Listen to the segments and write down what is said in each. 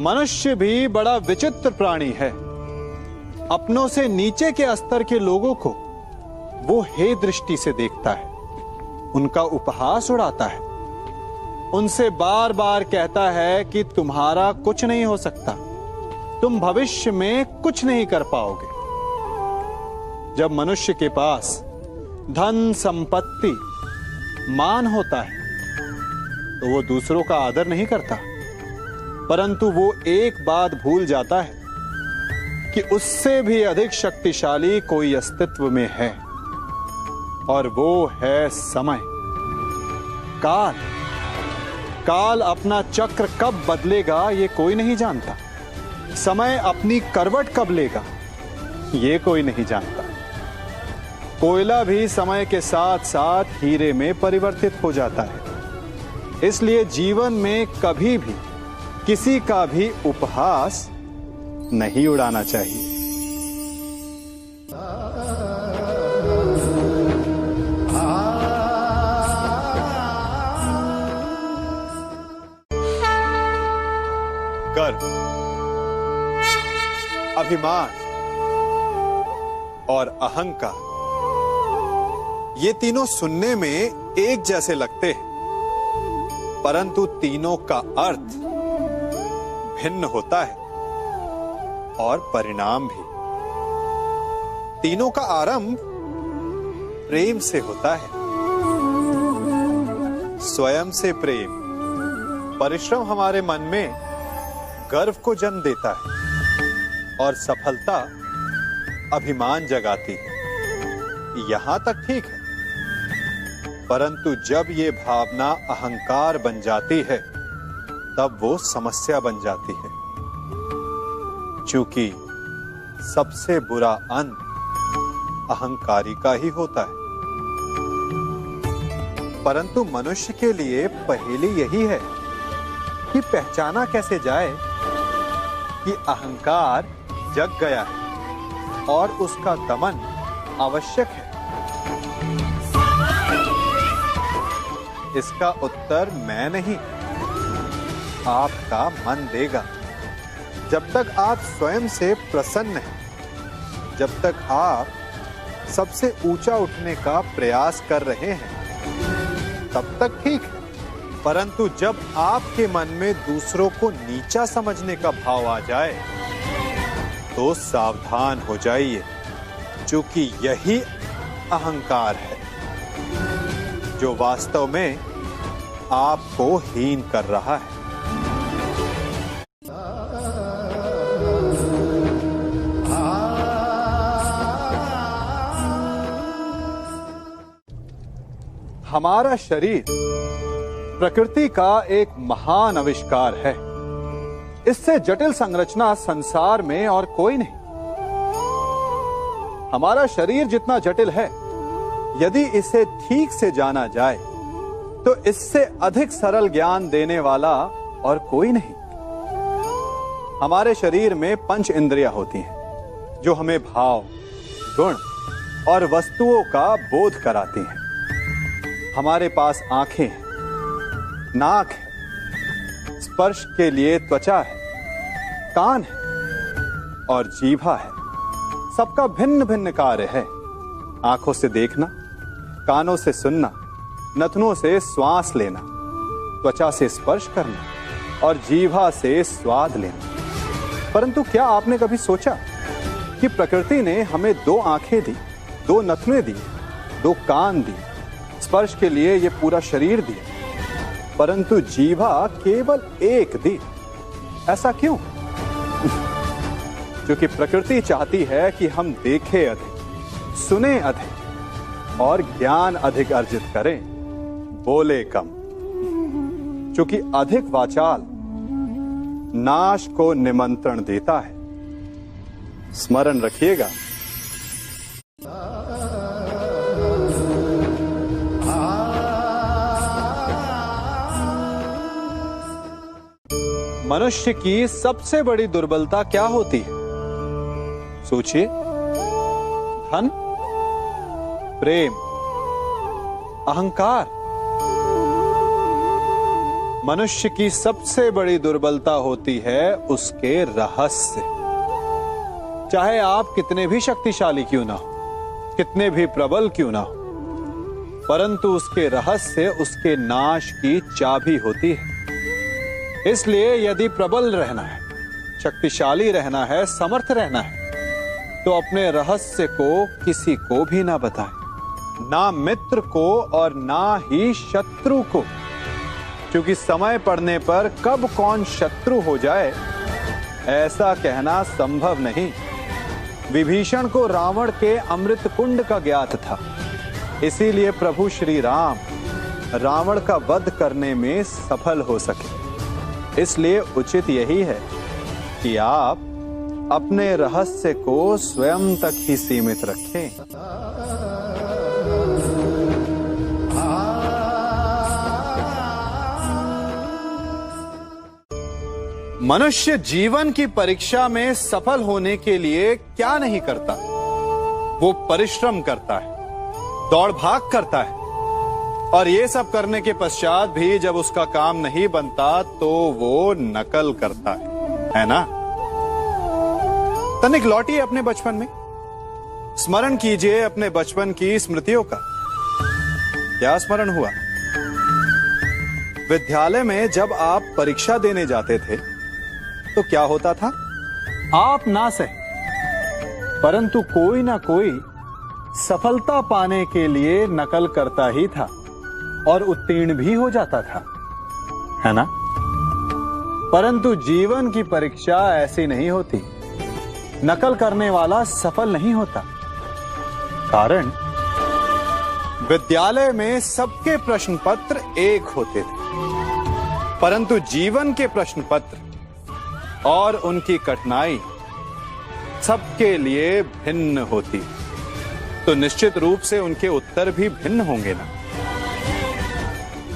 मनुष्य भी बड़ा विचित्र प्राणी है। अपनों से नीचे के स्तर के लोगों को वो हे दृष्टि से देखता है, उनका उपहास उड़ाता है, उनसे बार बार कहता है कि तुम्हारा कुछ नहीं हो सकता, तुम भविष्य में कुछ नहीं कर पाओगे। जब मनुष्य के पास धन, संपत्ति, मान होता है तो वो दूसरों का आदर नहीं करता, परंतु वो एक बात भूल जाता है कि उससे भी अधिक शक्तिशाली कोई अस्तित्व में है, और वो है समय, काल। काल अपना चक्र कब बदलेगा ये कोई नहीं जानता। समय अपनी करवट कब लेगा ये कोई नहीं जानता। कोयला भी समय के साथ साथ हीरे में परिवर्तित हो जाता है। इसलिए जीवन में कभी भी किसी का भी उपहास नहीं उड़ाना चाहिए। गर्व, अभिमान और अहंकार, ये तीनों सुनने में एक जैसे लगते हैं, परंतु तीनों का अर्थ भिन्न होता है और परिणाम भी। तीनों का आरंभ प्रेम से होता है। स्वयं से प्रेम, परिश्रम हमारे मन में गर्व को जन्म देता है और सफलता अभिमान जगाती है। यहां तक ठीक है, परंतु जब ये भावना अहंकार बन जाती है तब वो समस्या बन जाती है, क्योंकि सबसे बुरा अंत अहंकारी का ही होता है। परंतु मनुष्य के लिए पहेली यही है कि पहचाना कैसे जाए कि अहंकार जग गया है और उसका दमन आवश्यक है। इसका उत्तर मैं नहीं, आपका मन देगा। जब तक आप स्वयं से प्रसन्न हैं, जब तक आप सबसे ऊंचा उठने का प्रयास कर रहे हैं, तब तक ठीक है। परंतु जब आपके मन में दूसरों को नीचा समझने का भाव आ जाए तो सावधान हो जाइए, क्योंकि यही अहंकार है जो वास्तव में आपको हीन कर रहा है। हमारा शरीर प्रकृति का एक महान आविष्कार है। इससे जटिल संरचना संसार में और कोई नहीं। हमारा शरीर जितना जटिल है, यदि इसे ठीक से जाना जाए तो इससे अधिक सरल ज्ञान देने वाला और कोई नहीं। हमारे शरीर में पंच इंद्रियां होती हैं जो हमें भाव, गुण और वस्तुओं का बोध कराती हैं। हमारे पास आंखें हैं, नाक है, स्पर्श के लिए त्वचा है, कान है और जीभा है। सबका भिन्न भिन्न कार्य है। आंखों से देखना, कानों से सुनना, नथनों से श्वास लेना, त्वचा से स्पर्श करना और जीभा से स्वाद लेना। परंतु क्या आपने कभी सोचा कि प्रकृति ने हमें 2 आंखें दी, 2 नथने दी, 2 कान दी, स्पर्श के लिए ये पूरा शरीर दिया, परंतु जीभा केवल 1 दी? ऐसा क्यों? क्योंकि प्रकृति चाहती है कि हम देखें अधिक, सुने अधिक और ज्ञान अधिक अर्जित करें, बोले कम। क्योंकि अधिक वाचाल नाश को निमंत्रण देता है। स्मरण रखिएगा। मनुष्य की सबसे बड़ी दुर्बलता क्या होती है? सोचिए। धन, प्रेम, अहंकार। मनुष्य की सबसे बड़ी दुर्बलता होती है उसके रहस्य। चाहे आप कितने भी शक्तिशाली क्यों ना हो, कितने भी प्रबल क्यों ना हो, परंतु उसके रहस्य उसके नाश की चाबी होती है। इसलिए यदि प्रबल रहना है, शक्तिशाली रहना है, समर्थ रहना है, तो अपने रहस्य को किसी को भी ना बताएं, ना मित्र को और ना ही शत्रु को, क्योंकि समय पड़ने पर कब कौन शत्रु हो जाए ऐसा कहना संभव नहीं। विभीषण को रावण के अमृत कुंड का ज्ञात था, इसीलिए प्रभु श्री राम रावण का वध करने में सफल हो सके। इसलिए उचित यही है कि आप अपने रहस्य को स्वयं तक ही सीमित रखें। मनुष्य जीवन की परीक्षा में सफल होने के लिए क्या नहीं करता? वो परिश्रम करता है, दौड़ भाग करता है, और ये सब करने के पश्चात भी जब उसका काम नहीं बनता तो वो नकल करता है ना? तनिक लौटिए अपने बचपन में, स्मरण कीजिए अपने बचपन की स्मृतियों का। क्या स्मरण हुआ? विद्यालय में जब आप परीक्षा देने जाते थे तो क्या होता था? आप ना सहे, परंतु कोई ना कोई सफलता पाने के लिए नकल करता ही था और उत्तीर्ण भी हो जाता था, है ना? परंतु जीवन की परीक्षा ऐसी नहीं होती। नकल करने वाला सफल नहीं होता। कारण विद्यालय में सबके प्रश्न पत्र एक होते थे, परंतु जीवन के प्रश्न पत्र और उनकी कठिनाई सबके लिए भिन्न होती, तो निश्चित रूप से उनके उत्तर भी भिन्न होंगे ना।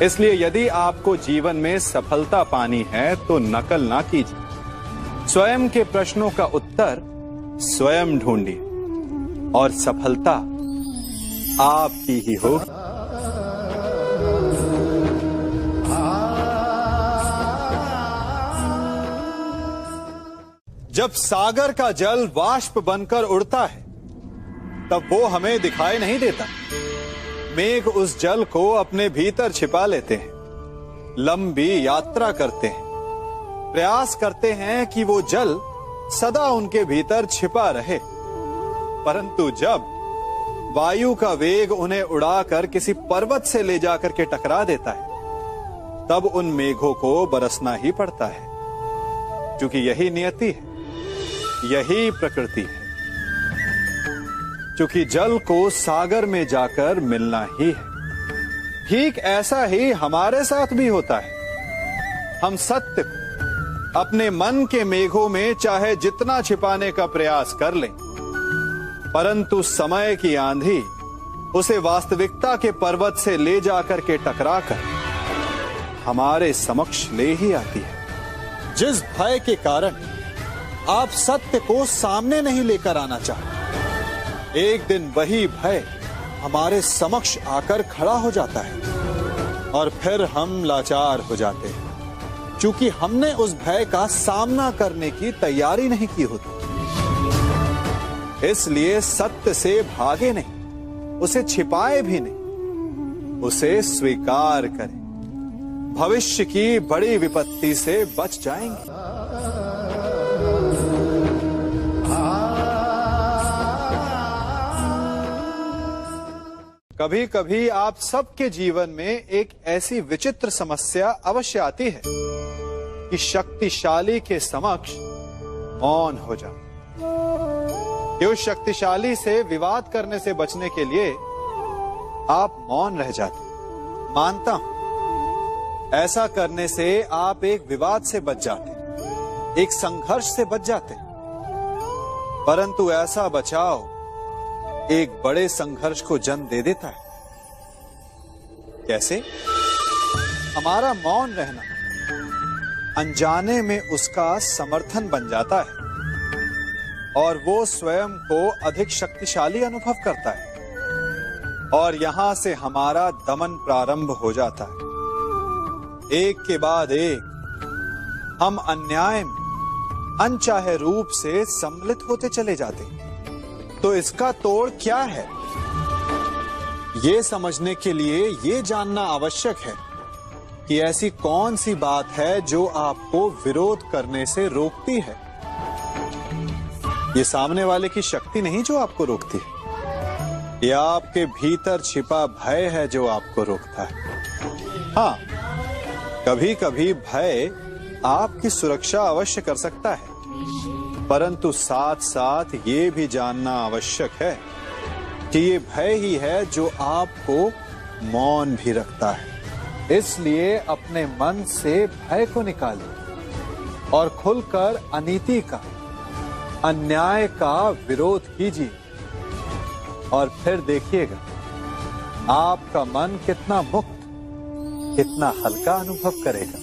इसलिए यदि आपको जीवन में सफलता पानी है तो नकल ना कीजिए, स्वयं के प्रश्नों का उत्तर स्वयं ढूंढिए और सफलता आपकी ही होगी। जब सागर का जल वाष्प बनकर उड़ता है तब वो हमें दिखाई नहीं देता। मेघ उस जल को अपने भीतर छिपा लेते हैं, लंबी यात्रा करते हैं, प्रयास करते हैं कि वो जल सदा उनके भीतर छिपा रहे, परंतु जब वायु का वेग उन्हें उड़ाकर किसी पर्वत से ले जाकर के टकरा देता है तब उन मेघों को बरसना ही पड़ता है, क्योंकि यही नियति है, यही प्रकृति है। क्योंकि जल को सागर में जाकर मिलना ही है। ठीक ऐसा ही हमारे साथ भी होता है। हम सत्य को अपने मन के मेघों में चाहे जितना छिपाने का प्रयास कर लें, परंतु समय की आंधी उसे वास्तविकता के पर्वत से ले जाकर के टकराकर हमारे समक्ष ले ही आती है। जिस भय के कारण आप सत्य को सामने नहीं लेकर आना चाहते, एक दिन वही भय हमारे समक्ष आकर खड़ा हो जाता है और फिर हम लाचार हो जाते हैं, क्योंकि हमने उस भय का सामना करने की तैयारी नहीं की होती। इसलिए सत्य से भागे नहीं, उसे छिपाए भी नहीं, उसे स्वीकार करें। भविष्य की बड़ी विपत्ति से बच जाएंगे। कभी कभी आप सबके जीवन में एक ऐसी विचित्र समस्या अवश्य आती है कि शक्तिशाली के समक्ष मौन हो जाओ। कि उस शक्तिशाली से विवाद करने से बचने के लिए आप मौन रह जाते। मानता हूं ऐसा करने से आप एक विवाद से बच जाते, एक संघर्ष से बच जाते, परंतु ऐसा बचाव एक बड़े संघर्ष को जन्म दे देता है। कैसे? हमारा मौन रहना अनजाने में उसका समर्थन बन जाता है और वो स्वयं को अधिक शक्तिशाली अनुभव करता है, और यहां से हमारा दमन प्रारंभ हो जाता है। एक के बाद एक हम अन्याय में अनचाहे रूप से सम्मिलित होते चले जाते। तो इसका तोड़ क्या है? ये समझने के लिए ये जानना आवश्यक है कि ऐसी कौन सी बात है जो आपको विरोध करने से रोकती है। ये सामने वाले की शक्ति नहीं जो आपको रोकती है, या आपके भीतर छिपा भय है जो आपको रोकता है। हाँ, कभी कभी भय आपकी सुरक्षा अवश्य कर सकता है, परंतु साथ साथ ये भी जानना आवश्यक है कि ये भय ही है जो आपको मौन भी रखता है। इसलिए अपने मन से भय को निकालिए और खुलकर अनीति का, अन्याय का विरोध कीजिए, और फिर देखिएगा आपका मन कितना मुक्त, कितना हल्का अनुभव करेगा।